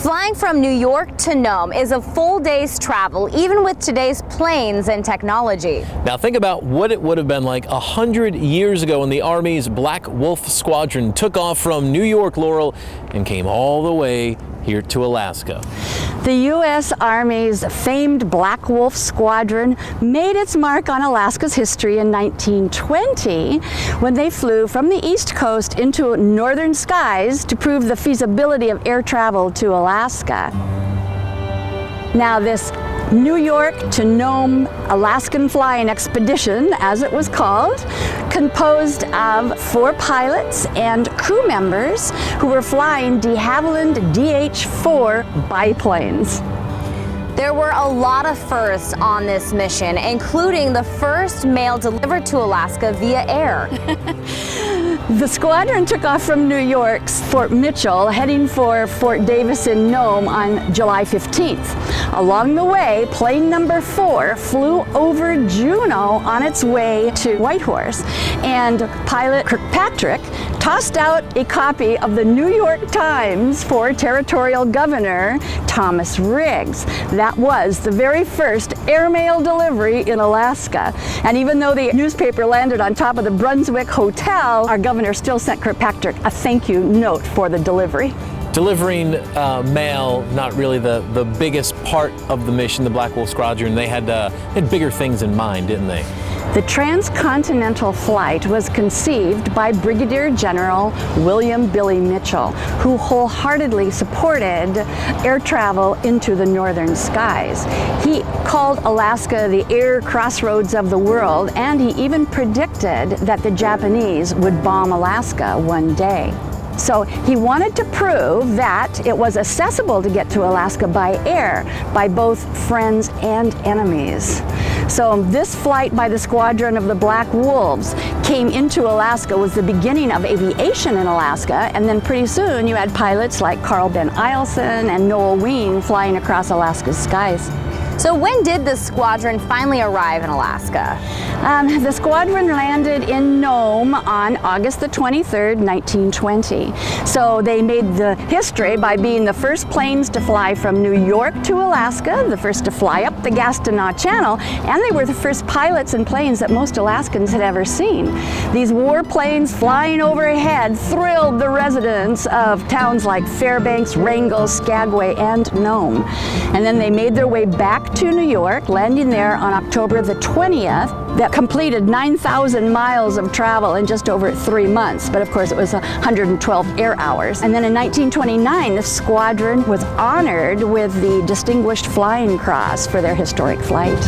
Flying from New York to Nome is a full day's travel, even with today's planes and technology. Now think about what it would have been like 100 years ago when the Army's Black Wolf Squadron took off from New York Laurel and came all the way here to Alaska. The U.S. Army's famed Black Wolf Squadron made its mark on Alaska's history in 1920 when they flew from the East Coast into northern skies to prove the feasibility of air travel to Alaska. Now this New York to Nome Alaskan Flying Expedition, as it was called, composed of 4 pilots and crew members who were flying de Havilland DH-4 biplanes. There were a lot of firsts on this mission, including the first mail delivered to Alaska via air. The squadron took off from New York's Fort Mitchell, heading for Fort Davis in Nome on July 15th. Along the way, plane number 4 flew over Juneau on its way to Whitehorse, and pilot Kirkpatrick tossed out a copy of the New York Times for Territorial Governor Thomas Riggs. That was the very first airmail delivery in Alaska. And even though the newspaper landed on top of the Brunswick Hotel, our governor still sent Kirkpatrick a thank you note for the delivery. Delivering mail, not really the biggest part of the mission. The Black Wolf Squadron, they had bigger things in mind, didn't they? The transcontinental flight was conceived by Brigadier General William Billy Mitchell, who wholeheartedly supported air travel into the northern skies. He called Alaska the air crossroads of the world, and he even predicted that the Japanese would bomb Alaska one day. So he wanted to prove that it was accessible to get to Alaska by air, by both friends and enemies. So this flight by the squadron of the Black Wolves came into Alaska, was the beginning of aviation in Alaska, and then pretty soon you had pilots like Carl Ben Eielson and Noel Wien flying across Alaska's skies. So when did the squadron finally arrive in Alaska? The squadron landed in Nome on August the 23rd, 1920. So they made the history by being the first planes to fly from New York to Alaska, the first to fly up the Gastineau Channel, and they were the first pilots and planes that most Alaskans had ever seen. These warplanes flying overhead thrilled the residents of towns like Fairbanks, Wrangell, Skagway, and Nome. And then they made their way back to New York, landing there on October the 20th. That completed 9,000 miles of travel in just over 3 months, but of course it was 112 air hours. And then in 1929, the squadron was honored with the Distinguished Flying Cross for their historic flight.